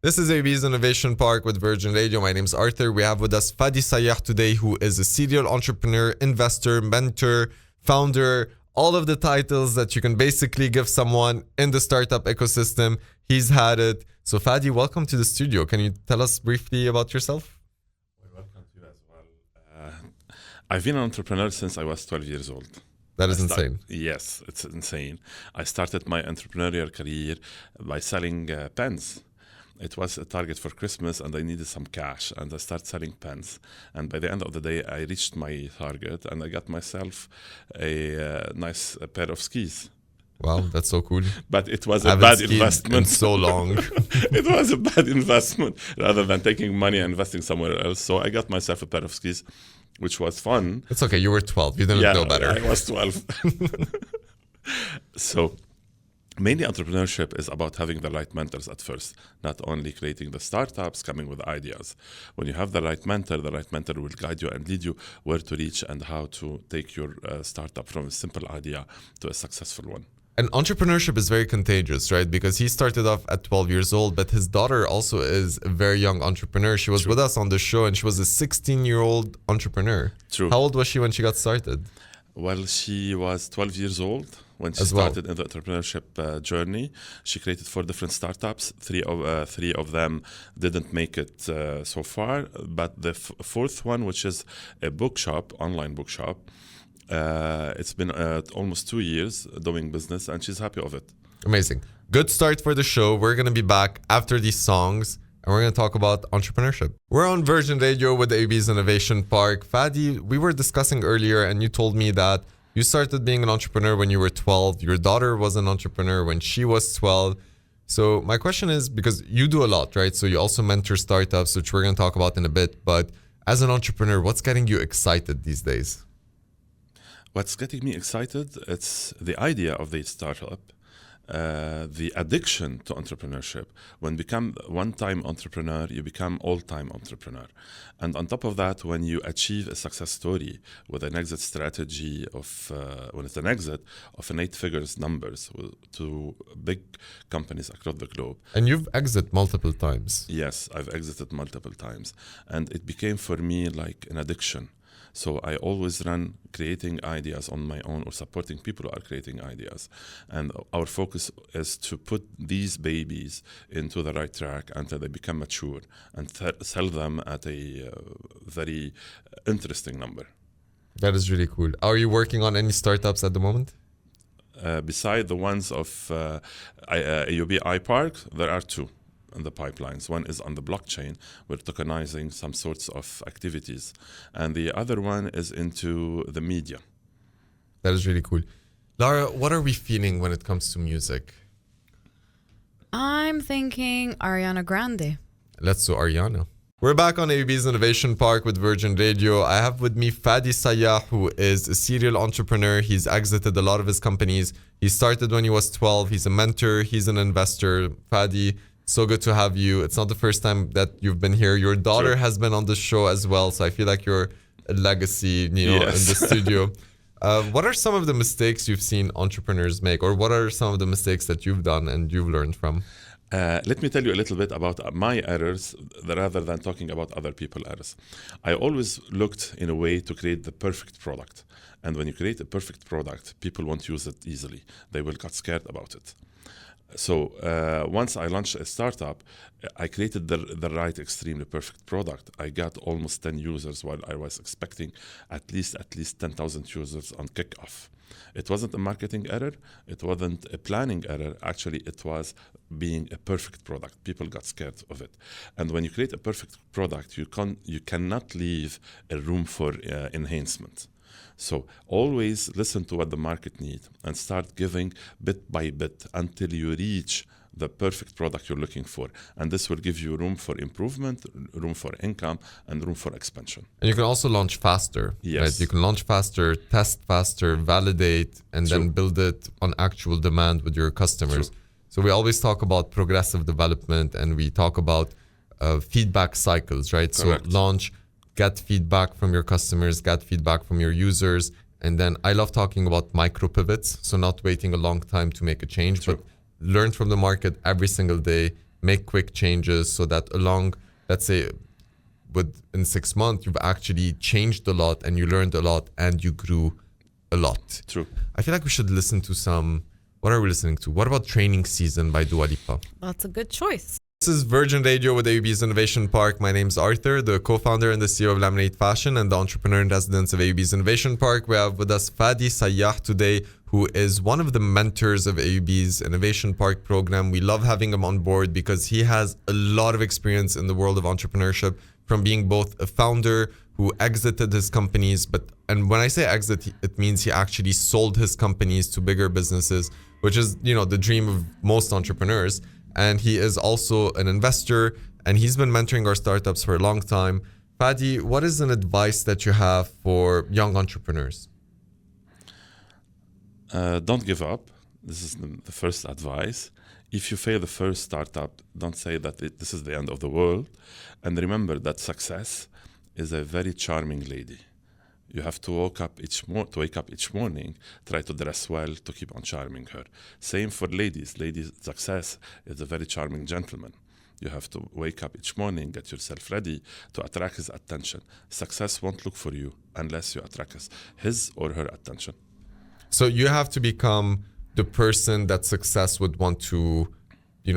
This is AB's Innovation Park with Virgin Radio. My name is Arthur. We have with us Fady Sayah today, who is a serial entrepreneur, investor, mentor, founder, all of the titles that you can basically give someone in the startup ecosystem. He's had it. So Fady, welcome to the studio. Can you tell us briefly about yourself? Welcome to you as well. I've been an entrepreneur since I was 12 years old. That is insane. Yes, it's insane. I started my entrepreneurial career by selling pens. It was a target for Christmas and I needed some cash and I started selling pens. And by the end of the day, I reached my target and I got myself a nice pair of skis. Wow, that's so cool. But it was a bad investment. In so long. It was a bad investment rather than taking money and investing somewhere else. So I got myself a pair of skis, which was fun. It's okay. You were 12. You didn't know better. I was 12. So mainly entrepreneurship is about having the right mentors at first, not only creating the startups, coming with ideas. When you have the right mentor will guide you and lead you where to reach and how to take your startup from a simple idea to a successful one. And entrepreneurship is very contagious, right? Because he started off at 12 years old, but his daughter also is a very young entrepreneur. She was with us on the show and she was a 16-year-old entrepreneur. True. How old was she when she got started? Well, she was 12 years old when she started in the entrepreneurship journey. She created 4 different startups. Three of them didn't make it so far. But the fourth one, which is a bookshop, online bookshop, it's been almost 2 years doing business and she's happy of it. Amazing. Good start for the show. We're going to be back after these songs and we're going to talk about entrepreneurship. We're on Virgin Radio with AB's Innovation Park. Fady, we were discussing earlier and you told me that you started being an entrepreneur when you were 12. Your daughter was an entrepreneur when she was 12. So my question is, because you do a lot, right? So you also mentor startups, which we're going to talk about in a bit. But as an entrepreneur, what's getting you excited these days? What's getting me excited, it's the idea of the startup, the addiction to entrepreneurship. When you become one-time entrepreneur, you become all-time entrepreneur. And on top of that, when you achieve a success story with an exit strategy of, when it's an exit of an 8 figures numbers to big companies across the globe. And you've exited multiple times. Yes, I've exited multiple times. And it became for me like an addiction. So I always run creating ideas on my own or supporting people who are creating ideas. And our focus is to put these babies into the right track until they become mature and sell them at a very interesting number. That is really cool. Are you working on any startups at the moment? Beside the ones of AUB iPark, there are 2. In the pipelines. One is on the blockchain. We're tokenizing some sorts of activities. And the other one is into the media. That is really cool. Lara, what are we feeling when it comes to music? I'm thinking Ariana Grande. Let's do Ariana. We're back on AB's Innovation Park with Virgin Radio. I have with me Fady Sayah, who is a serial entrepreneur. He's exited a lot of his companies. He started when he was 12. He's a mentor. He's an investor. Fady, so good to have you. It's not the first time that you've been here. Your daughter has been on the show as well, so I feel like you're a legacy, in the studio. What are some of the mistakes you've seen entrepreneurs make, or what are some of the mistakes that you've done and you've learned from? Let me tell you a little bit about my errors rather than talking about other people's errors. I always looked in a way to create the perfect product. And when you create a perfect product, people won't use it easily. They will get scared about it. So once I launched a startup, I created the right extremely perfect product. I got almost 10 users while I was expecting at least 10,000 users on kickoff. It wasn't a marketing error. It wasn't a planning error. Actually, it was being a perfect product. People got scared of it. And when you create a perfect product, you cannot leave a room for enhancement. So always listen to what the market needs and start giving bit by bit until you reach the perfect product you're looking for. And this will give you room for improvement, room for income, and room for expansion. And you can also launch faster. Yes. Right? You can launch faster, test faster, validate, and then build it on actual demand with your customers. So we always talk about progressive development and we talk about feedback cycles, right? Correct. So launch, get feedback from your customers, get feedback from your users. And then I love talking about micro pivots. So not waiting a long time to make a change, but learn from the market every single day make quick changes so that along, let's say, in 6 months, you've actually changed a lot and you learned a lot and you grew a lot. True. I feel like we should listen to some. What are we listening to? What about Training Season by Dua Lipa? That's a good choice. This is Virgin Radio with AUB's Innovation Park. My name's Arthur, the co-founder and the CEO of Laminate Fashion and the entrepreneur in residence of AUB's Innovation Park. We have with us Fady Sayah today, who is one of the mentors of AUB's Innovation Park program. We love having him on board because he has a lot of experience in the world of entrepreneurship, from being both a founder who exited his companies, and when I say exit, it means he actually sold his companies to bigger businesses, which is, the dream of most entrepreneurs. And he is also an investor, and he's been mentoring our startups for a long time. Fady, what is an advice that you have for young entrepreneurs? Don't give up. This is the first advice. If you fail the first startup, don't say that this is the end of the world. And remember that success is a very charming lady. You have to wake up each morning, try to dress well to keep on charming her. Same for ladies. Ladies' success is a very charming gentleman. You have to wake up each morning, get yourself ready to attract his attention. Success won't look for you unless you attract his or her attention. So you have to become the person that success would want to,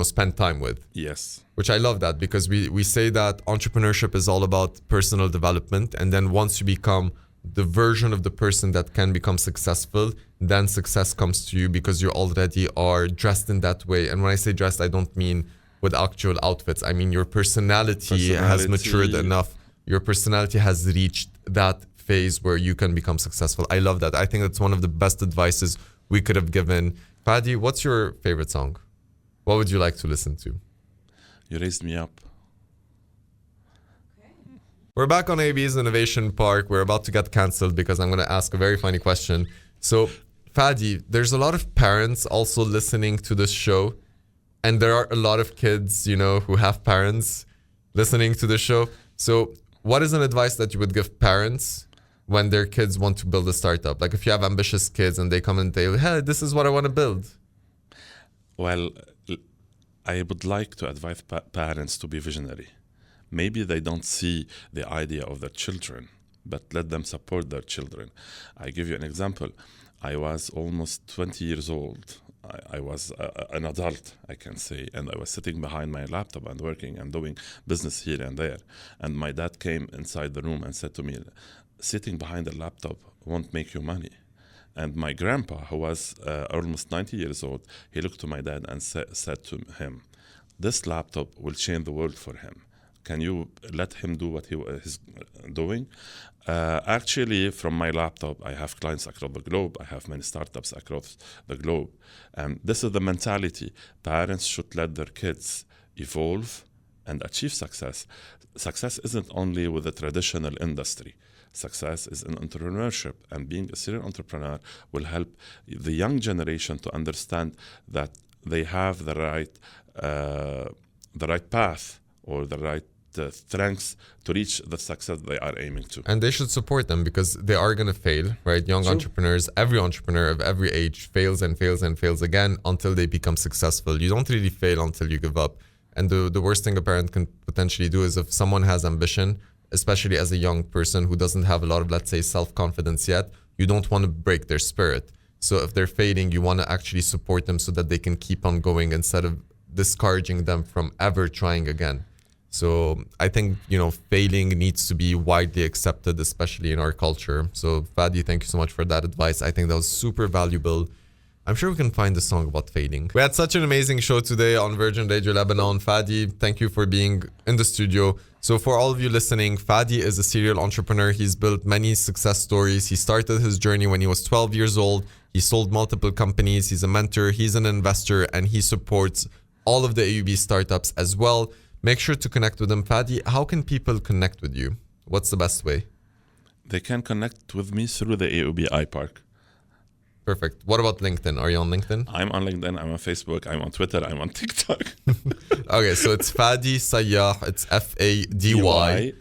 spend time with. Yes. Which I love that, because we say that entrepreneurship is all about personal development. And then once you become the version of the person that can become successful, then success comes to you because you already are dressed in that way. And when I say dressed, I don't mean with actual outfits. I mean your personality has matured enough. Your personality has reached that phase where you can become successful. I love that. I think that's one of the best advices we could have given. Fady, what's your favorite song? What would you like to listen to? You raised me up. We're back on AB's Innovation Park. We're about to get cancelled because I'm going to ask a very funny question. So, Fady, there's a lot of parents also listening to this show. And there are a lot of kids, who have parents listening to the show. So, what is an advice that you would give parents when their kids want to build a startup? Like if you have ambitious kids and they come and say, hey, this is what I want to build. Well, I would like to advise parents to be visionary. Maybe they don't see the idea of their children, but let them support their children. I give you an example. I was almost 20 years old. I was an adult, I can say, and I was sitting behind my laptop and working and doing business here and there. And my dad came inside the room and said to me, sitting behind a laptop won't make you money. And my grandpa, who was almost 90 years old, he looked to my dad and said to him, this laptop will change the world for him. Can you let him do what he is doing? Actually, from my laptop, I have clients across the globe. I have many startups across the globe. And this is the mentality. Parents should let their kids evolve and achieve success. Success isn't only with the traditional industry. Success is in entrepreneurship, and being a serial entrepreneur will help the young generation to understand that they have the right path or the right strengths to reach the success they are aiming to. And they should support them because they are going to fail, right? Young entrepreneurs, every entrepreneur of every age fails and fails and fails again until they become successful. You don't really fail until you give up. And the worst thing a parent can potentially do is if someone has ambition, especially as a young person who doesn't have a lot of, let's say, self-confidence yet, you don't want to break their spirit. So if they're failing, you want to actually support them so that they can keep on going instead of discouraging them from ever trying again. So I think, failing needs to be widely accepted, especially in our culture. So Fady, thank you so much for that advice. I think that was super valuable. I'm sure we can find a song about failing. We had such an amazing show today on Virgin Radio Lebanon. Fady, thank you for being in the studio. So for all of you listening, Fady is a serial entrepreneur. He's built many success stories. He started his journey when he was 12 years old. He sold multiple companies. He's a mentor. He's an investor, and he supports all of the AUB startups as well. Make sure to connect with him. Fady, how can people connect with you? What's the best way? They can connect with me through the AUB iPark. Perfect. What about LinkedIn? Are you on LinkedIn? I'm on LinkedIn. I'm on Facebook. I'm on Twitter. I'm on TikTok. Okay, so it's Fady Sayah. It's Fady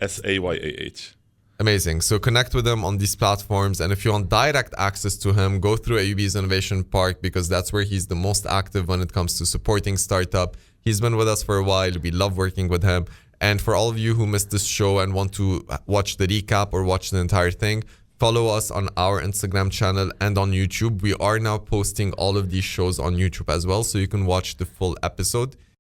Sayah. Amazing. So connect with him on these platforms. And if you want direct access to him, go through AUB's Innovation Park because that's where he's the most active when it comes to supporting startup. He's been with us for a while. We love working with him. And for all of you who missed this show and want to watch the recap or watch the entire thing, follow us on our Instagram channel and on YouTube. We are now posting all of these shows on YouTube as well, so you can watch the full episode.